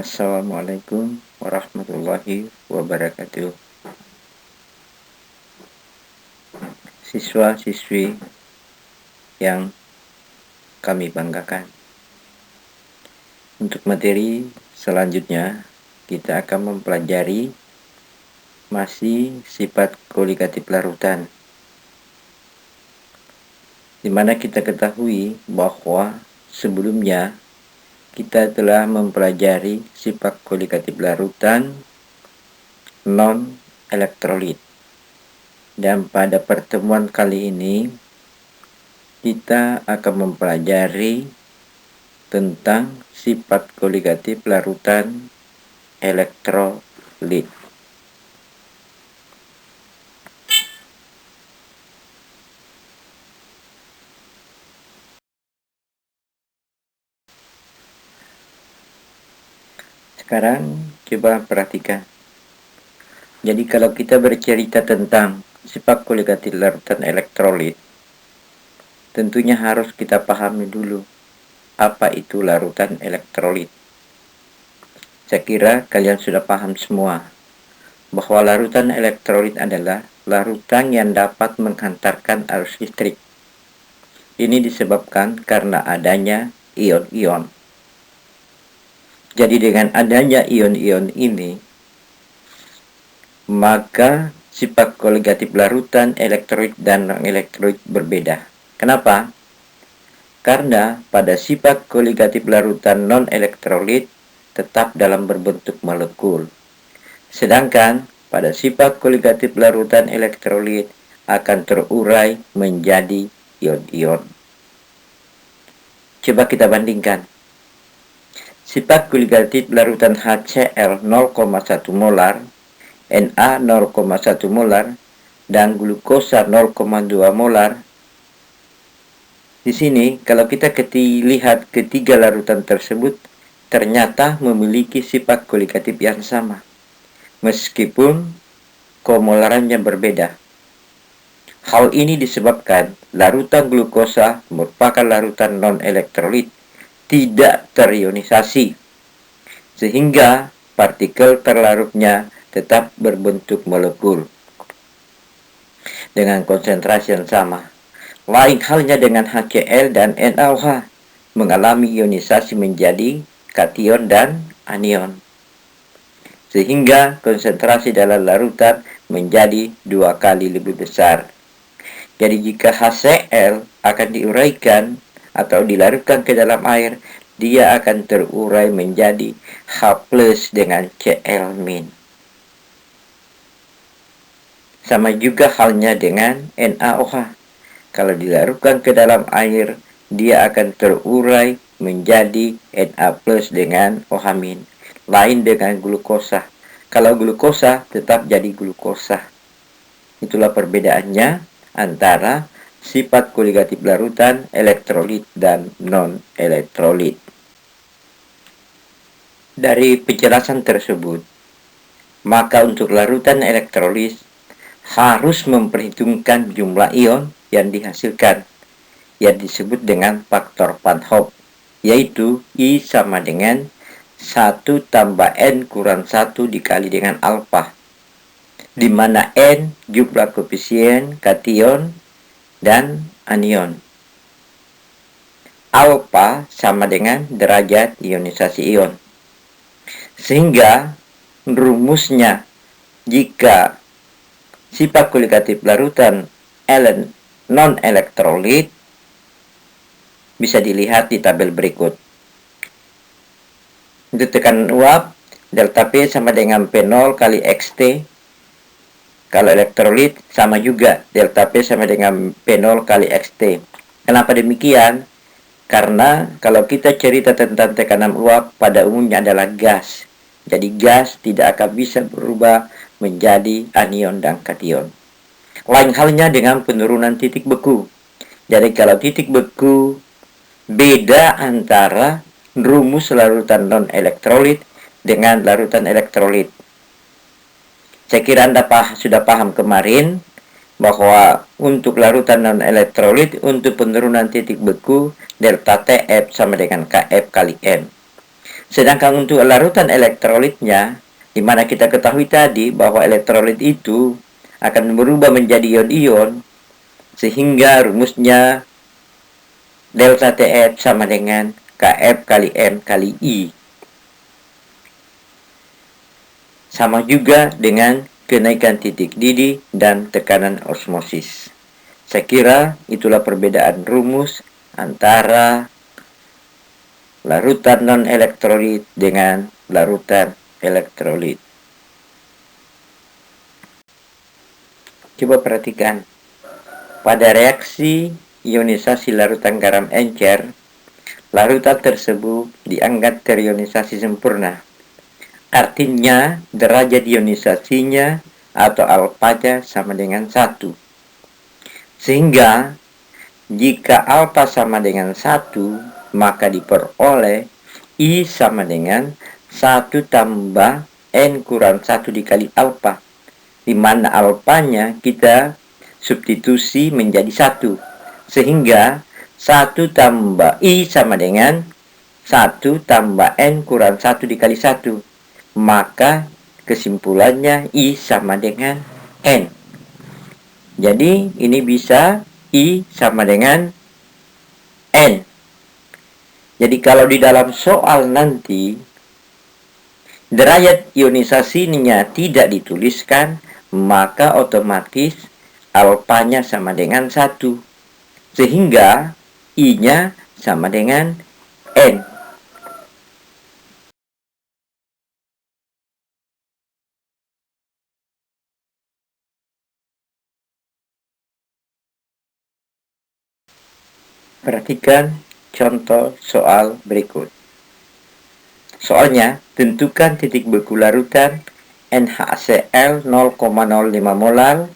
Assalamualaikum warahmatullahi wabarakatuh. Siswa-siswi yang kami banggakan. Untuk materi selanjutnya, kita akan mempelajari masih sifat koligatif larutan, di mana kita ketahui bahwa sebelumnya kita telah mempelajari sifat koligatif larutan non-elektrolit. Dan pada pertemuan kali ini kita akan mempelajari tentang sifat koligatif larutan elektrolit. Sekarang coba perhatikan. Jadi kalau kita bercerita tentang sifat koligatif larutan elektrolit, tentunya harus kita pahami dulu apa itu larutan elektrolit. Saya kira kalian sudah paham semua bahwa larutan elektrolit adalah larutan yang dapat menghantarkan arus listrik. Ini disebabkan karena adanya ion-ion. Jadi dengan adanya ion-ion ini, maka sifat koligatif larutan elektrolit dan non-elektrolit berbeda. Kenapa? Karena pada sifat koligatif larutan non-elektrolit tetap dalam berbentuk molekul. Sedangkan pada sifat koligatif larutan elektrolit akan terurai menjadi ion-ion. Coba kita bandingkan. Sifat koligatif larutan HCl 0,1 molar, Na 0,1 molar, dan glukosa 0,2 molar. Di sini, kalau kita lihat ketiga larutan tersebut, ternyata memiliki sifat koligatif yang sama, meskipun komolarannya berbeda. Hal ini disebabkan larutan glukosa merupakan larutan non-elektrolit, tidak terionisasi, sehingga partikel terlarutnya tetap berbentuk molekul dengan konsentrasi yang sama. Lain halnya dengan HCl dan NaOH, mengalami ionisasi menjadi kation dan anion, sehingga konsentrasi dalam larutan menjadi 2 kali lebih besar. Jadi jika HCl akan diuraikan atau dilarutkan ke dalam air, dia akan terurai menjadi H+ dengan Cl-. Sama juga halnya dengan NaOH. Kalau dilarutkan ke dalam air, dia akan terurai menjadi Na+ dengan OH-. Lain dengan glukosa. Kalau glukosa tetap jadi glukosa. Itulah perbedaannya antara sifat koligatif larutan elektrolit dan non-elektrolit. Dari penjelasan tersebut, maka untuk larutan elektrolit harus memperhitungkan jumlah ion yang dihasilkan, yang disebut dengan faktor Van Hoff, yaitu I sama dengan 1 tambah N kurang 1 dikali dengan alfa, di mana N jumlah koefisien kation dan anion. Alfa sama dengan derajat ionisasi ion. Sehingga rumusnya, jika sifat koligatif larutan non-elektrolit bisa dilihat di tabel berikut. Untuk tekanan uap, delta P sama dengan P0 kali XT. Kalau elektrolit sama juga, delta P sama dengan P0 kali XT. Kenapa demikian? Karena kalau kita cerita tentang tekanan uap, pada umumnya adalah gas. Jadi gas tidak akan bisa berubah menjadi anion dan kation. Lain halnya dengan penurunan titik beku. Jadi kalau titik beku, beda antara rumus larutan non-elektrolit dengan larutan elektrolit. Saya kira Anda sudah paham kemarin bahwa untuk larutan non-elektrolit, untuk penurunan titik beku, delta TF sama dengan KF kali M. Sedangkan untuk larutan elektrolitnya, di mana kita ketahui tadi bahwa elektrolit itu akan berubah menjadi ion-ion, sehingga rumusnya delta TF sama dengan KF kali M kali I. Sama juga dengan kenaikan titik didih dan tekanan osmosis. Saya kira itulah perbedaan rumus antara larutan non-elektrolit dengan larutan elektrolit. Coba perhatikan. Pada reaksi ionisasi larutan garam encer, larutan tersebut dianggap terionisasi sempurna. Artinya, derajat ionisasinya atau alfanya sama dengan 1. Sehingga, jika alfa sama dengan 1, maka diperoleh I sama dengan 1 tambah N kurang 1 dikali alfa. Di mana alfanya kita substitusi menjadi 1. Sehingga, 1 tambah I sama dengan 1 tambah N kurang 1 dikali 1. Maka kesimpulannya I sama dengan N. Jadi ini bisa I sama dengan N. Jadi kalau di dalam soal nanti derajat ionisasinya tidak dituliskan, maka otomatis alfanya sama dengan 1. Sehingga I-nya sama dengan N. Perhatikan contoh soal berikut. Soalnya, tentukan titik beku larutan NaCl 0,05 molar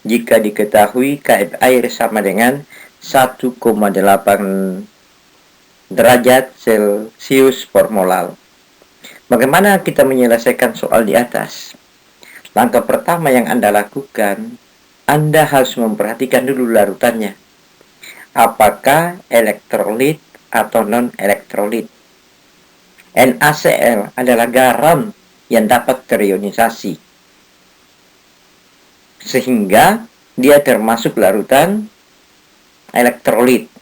jika diketahui KF air sama dengan 1,8 derajat Celcius per molar. Bagaimana kita menyelesaikan soal di atas? Langkah pertama yang Anda lakukan, Anda harus memperhatikan dulu larutannya. Apakah elektrolit atau non-elektrolit? NaCl adalah garam yang dapat terionisasi, sehingga dia termasuk larutan elektrolit.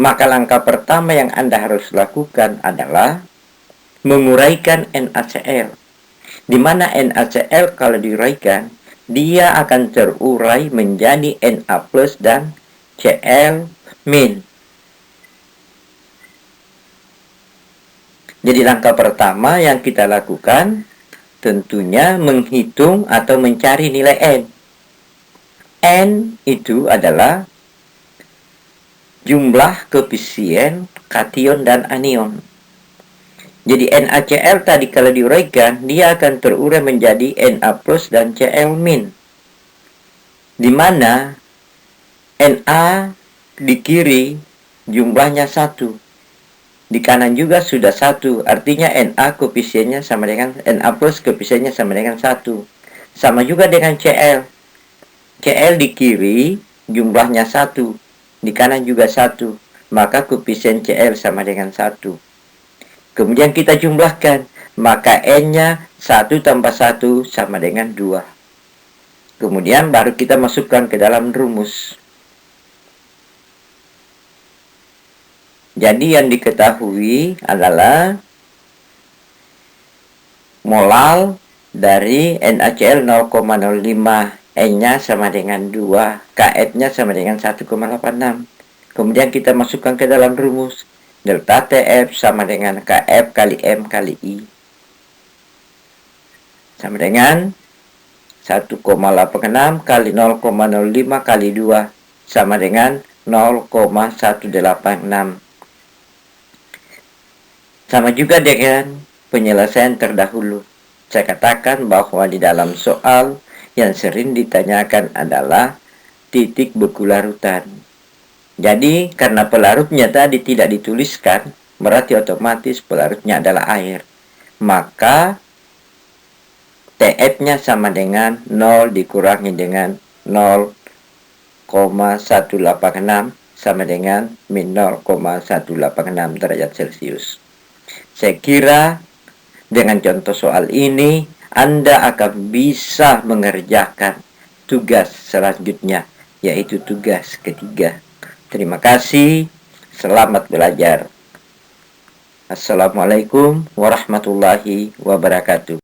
Maka langkah pertama yang Anda harus lakukan adalah menguraikan NaCl. Di mana NaCl kalau diuraikan, dia akan terurai menjadi Na+ dan Cl-. Jadi langkah pertama yang kita lakukan tentunya menghitung atau mencari nilai N. N itu adalah jumlah koefisien kation dan anion. Jadi NaCl tadi kalau diuraikan, dia akan terurai menjadi Na+ dan Cl-. Di mana Na di kiri jumlahnya 1. Di kanan juga sudah 1. Artinya Na koefisiennya sama dengan Na+ koefisiennya sama dengan 1. Sama juga dengan Cl. Cl di kiri jumlahnya 1. Di kanan juga 1. Maka koefisien Cl sama dengan 1. Kemudian kita jumlahkan. Maka N-nya 1 tambah 1 sama dengan 2. Kemudian baru kita masukkan ke dalam rumus. Jadi yang diketahui adalah molal dari NaCl 0,05, N-nya sama dengan 2, KF-nya sama dengan 1,86. Kemudian kita masukkan ke dalam rumus. Delta TF sama dengan KF kali M kali I. Sama dengan 1,86 kali 0,05 kali 2 sama dengan 0,186. Sama juga dengan penyelesaian terdahulu. Saya katakan bahwa di dalam soal yang sering ditanyakan adalah titik beku larutan. Jadi karena pelarutnya tadi tidak dituliskan, berarti otomatis pelarutnya adalah air. Maka TF-nya sama dengan 0 dikurangi dengan 0,186 sama dengan min 0,186 derajat Celcius. Saya kira dengan contoh soal ini, Anda akan bisa mengerjakan tugas selanjutnya, yaitu tugas ketiga. Terima kasih, selamat belajar. Assalamualaikum warahmatullahi wabarakatuh.